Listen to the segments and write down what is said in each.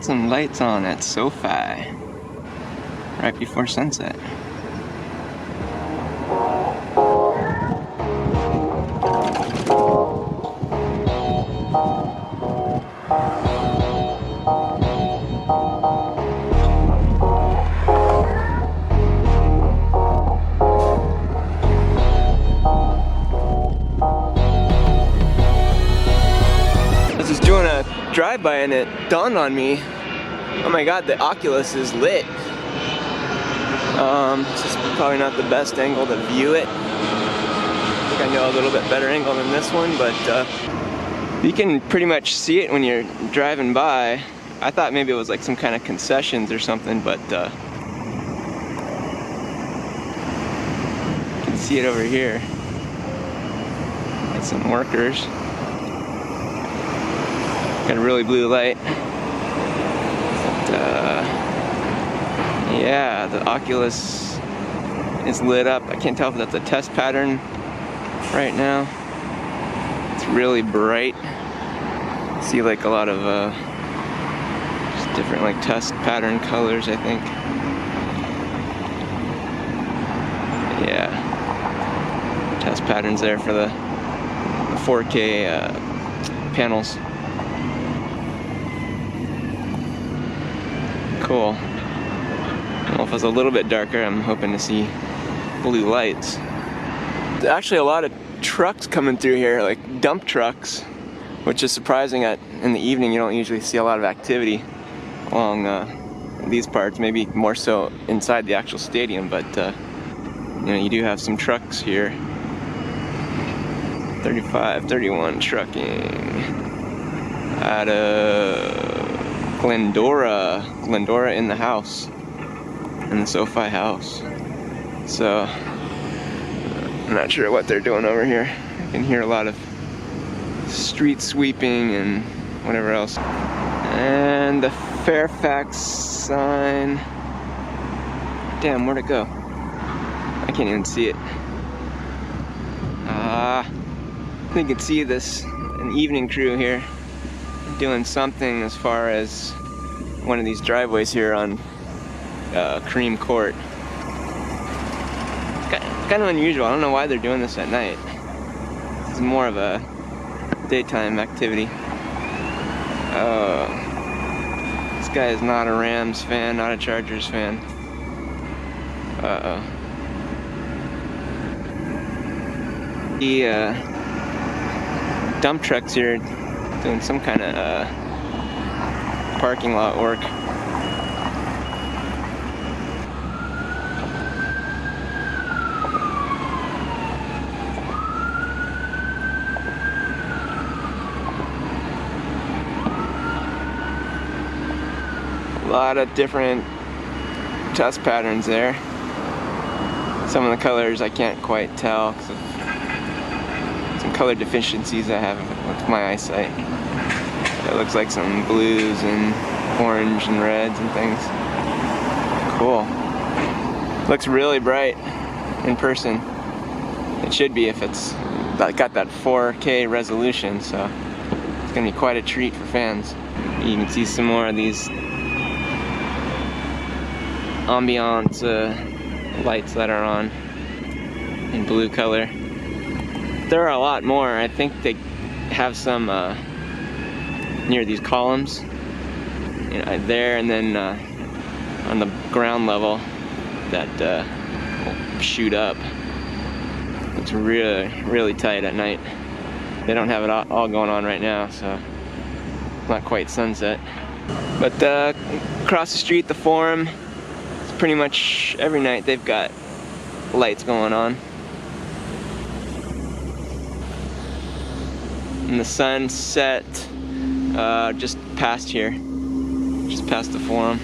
got some lights on at SoFi right before sunset. I was just doing a drive-by and it dawned on me, oh my god, the Oculus is lit. This is probably not the best angle to view it. I think I know a little bit better angle than this one, but you can pretty much see it when you're driving by. I thought maybe it was like some kind of concessions or something, but you can see it over here. Got some workers. Got a really blue light. But, yeah, the Oculus is lit up. I can't tell if that's a test pattern right now. It's really bright. See like a lot of just different like test pattern colors, I think. Yeah, test patterns there for the 4K panels. Cool. Well, if it was a little bit darker, I'm hoping to see blue lights. There's actually a lot of trucks coming through here, like dump trucks, which is surprising. In the evening, you don't usually see a lot of activity along these parts. Maybe more so inside the actual stadium, but you know, you do have some trucks here. 31 trucking out of Glendora in the house, in the SoFi house. So I'm not sure what they're doing over here. I can hear a lot of street sweeping and whatever else. And the Fairfax sign. Damn, where'd it go? I can't even see it. I think you can see an evening crew here doing something as far as one of these driveways here on Kareem Court. It's kind of unusual. I don't know why they're doing this at night. It's more of a daytime activity. This guy is not a Rams fan, not a Chargers fan. The dump trucks here doing some kind of parking lot work. A lot of different test patterns there. Some of the colors I can't quite tell because of some color deficiencies I have with my eyesight. It looks like some blues and orange and reds and things. Cool. Looks really bright in person. It should be if it's got that 4K resolution, so it's gonna be quite a treat for fans. You can see some more of these ambiance lights that are on in blue color. There are a lot more. I think they have some near these columns, you know, there, and then on the ground level that will shoot up. It's really tight at night. They don't have it all going on right now, so it's not quite sunset. But across the street, the Forum, it's pretty much every night they've got lights going on. And the sun set just past here, just past the Forum.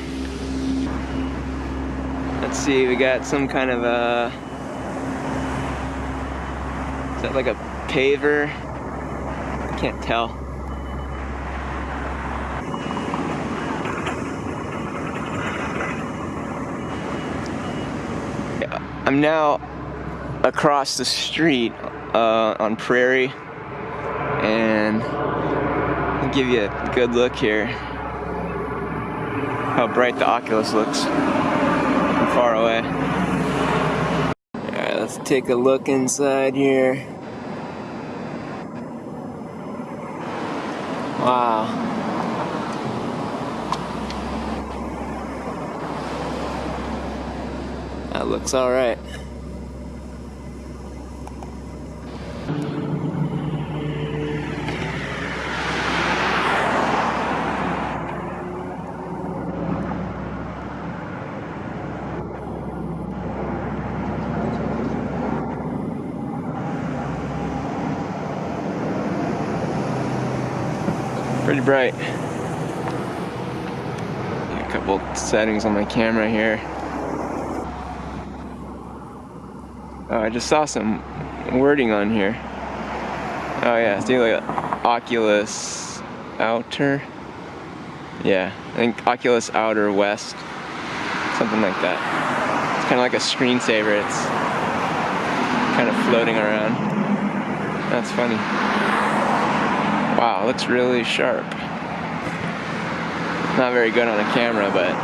Let's see, we got some kind of a, is that like a paver? I can't tell. I'm now across the street on Prairie, and I'll give you a good look here. how bright the Oculus looks from far away. Alright, let's take a look inside here. Wow. That looks alright. Pretty bright. A couple settings on my camera here. Oh, I just saw some wording on here. Oh yeah, see, like Oculus Outer. Yeah, I think Oculus Outer West, something like that. It's kind of like a screensaver. It's kind of floating around. That's funny. Wow, it looks really sharp. Not very good on a camera, but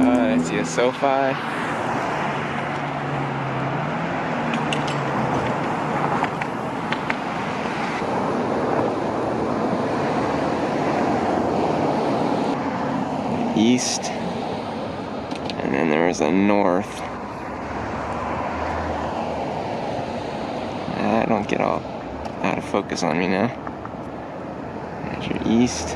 I see a SoFi. East, and then there's a north. I don't get all out of focus on me now. There's your east.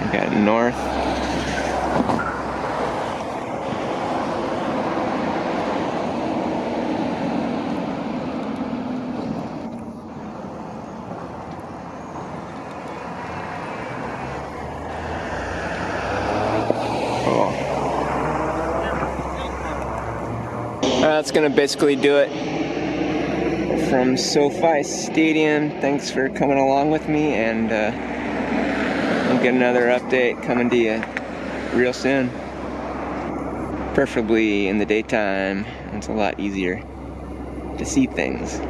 We got north. That's gonna basically do it from SoFi Stadium. Thanks for coming along with me, and I'll get another update coming to you real soon. Preferably in the daytime. It's a lot easier to see things.